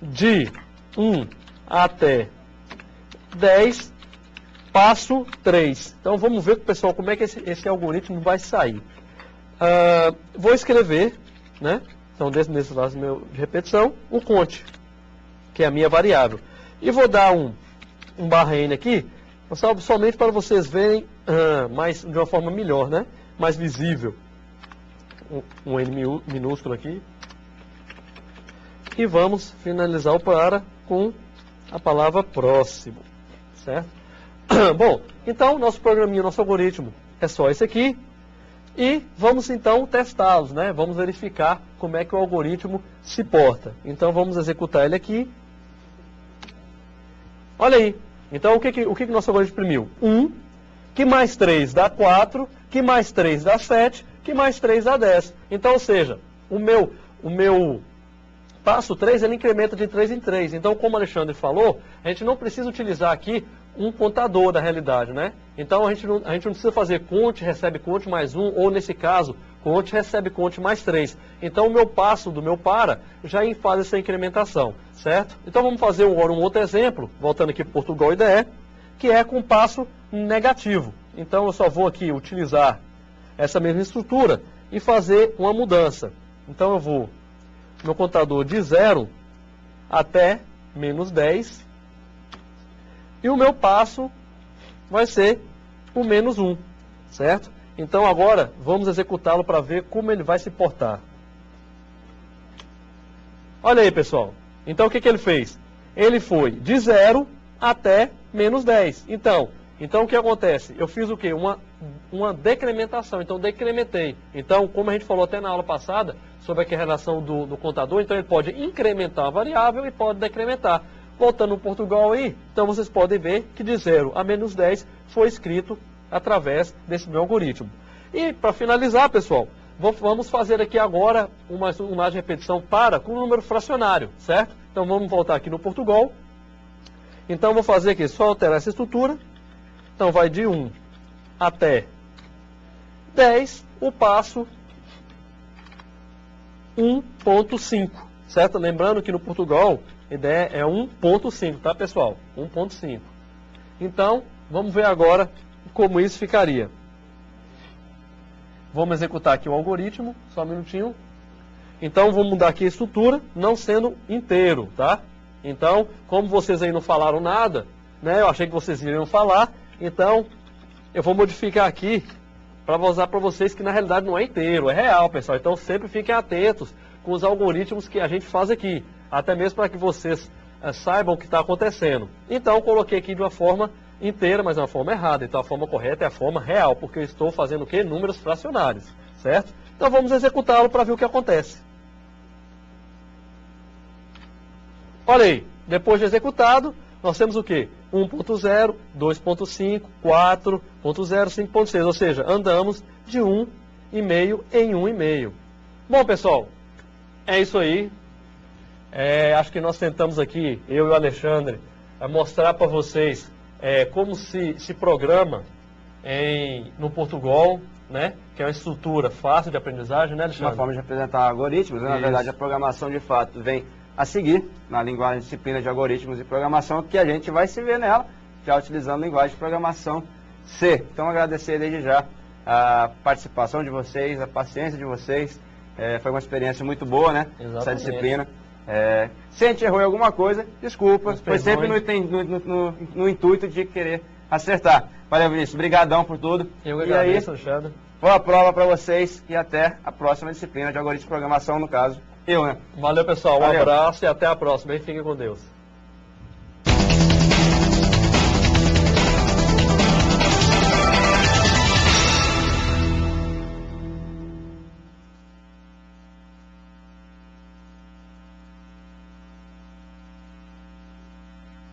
de 1 até 10, passo 3. Então, vamos ver, pessoal, como é que esse algoritmo vai sair. Vou escrever, né, então, nesse laço meu de repetição, o cont, que é a minha variável. E vou dar um barra N aqui, somente para vocês verem de uma forma melhor, né? Mais visível. Um N minúsculo aqui. E vamos finalizar o para com a palavra próximo, certo? Bom, então nosso programinha, nosso algoritmo é só esse aqui. E vamos então testá-los, né? Vamos verificar como é que o algoritmo se porta. Então vamos executar ele aqui. Olha aí. Então o que nosso algoritmo imprimiu? 1, que mais 3 dá 4, que mais 3 dá 7, que mais 3 dá 10. Então, ou seja, o meu passo 3, ele incrementa de 3 em 3. Então, como o Alexandre falou, a gente não precisa utilizar aqui um contador da realidade, né? Então, a gente não precisa fazer cont, recebe cont mais 1, ou nesse caso, cont, recebe cont mais 3. Então, o meu passo do meu para já faz essa incrementação, certo? Então, vamos fazer agora um outro exemplo, voltando aqui para o Portugal IDE, que é com passo negativo. Então, eu só vou aqui utilizar essa mesma estrutura e fazer uma mudança. Então, eu vou meu contador de 0 até menos 10. E o meu passo vai ser o menos 1, certo? Então agora vamos executá-lo para ver como ele vai se portar. Olha aí, pessoal. Então o que ele fez? Ele foi de 0 até menos 10. Então o que acontece? Eu fiz o quê? Uma decrementação. Então decrementei. Então, como a gente falou até na aula passada, sobre a relação do contador, então ele pode incrementar a variável e pode decrementar. Voltando no Portugal aí, então vocês podem ver que de 0 a menos 10 foi escrito através desse meu algoritmo. E para finalizar, pessoal, vamos fazer aqui agora uma de repetição com o número fracionário, certo? Então vamos voltar aqui no Portugal. Então vou fazer aqui, só alterar essa estrutura. Então vai de 1 até 10, o passo 1.5, certo? Lembrando que no Portugal a ideia é 1.5, tá, pessoal? 1.5. Então, vamos ver agora como isso ficaria. Vamos executar aqui o algoritmo, só um minutinho. Então, vou mudar aqui a estrutura, não sendo inteiro, tá? Então, como vocês aí não falaram nada, né? Eu achei que vocês iriam falar, então eu vou modificar aqui para mostrar para vocês que na realidade não é inteiro, é real, pessoal. Então, sempre fiquem atentos com os algoritmos que a gente faz aqui. Até mesmo para que vocês saibam o que está acontecendo. Então, eu coloquei aqui de uma forma inteira, mas de uma forma errada. Então, a forma correta é a forma real, porque eu estou fazendo o quê? Números fracionários, certo? Então, vamos executá-lo para ver o que acontece. Olha aí, depois de executado, nós temos o quê? 1.0, 2.5, 4.0, 5.6, ou seja, andamos de 1,5 em 1,5. Bom, pessoal, é isso aí. Acho que nós tentamos aqui, eu e o Alexandre, mostrar para vocês como se programa no Portugal, né? Que é uma estrutura fácil de aprendizagem, né, Alexandre? Uma forma de apresentar algoritmos, né? Na verdade, a programação de fato vem a seguir na linguagem disciplina de algoritmos e programação, que a gente vai se ver nela, já utilizando linguagem de programação C. Então, agradecer desde já a participação de vocês, a paciência de vocês. Foi uma experiência muito boa, né? Exatamente. Essa disciplina. Se a gente errou em alguma coisa, desculpa. Foi sempre no intuito de querer acertar. Valeu, Vinícius. Obrigadão por tudo. Eu agradeço, Alexandre. Boa prova para vocês e até a próxima disciplina de algoritmo de programação, no caso, eu, né? Valeu, pessoal. Um Valeu. abraço e até a próxima. E fiquem com Deus.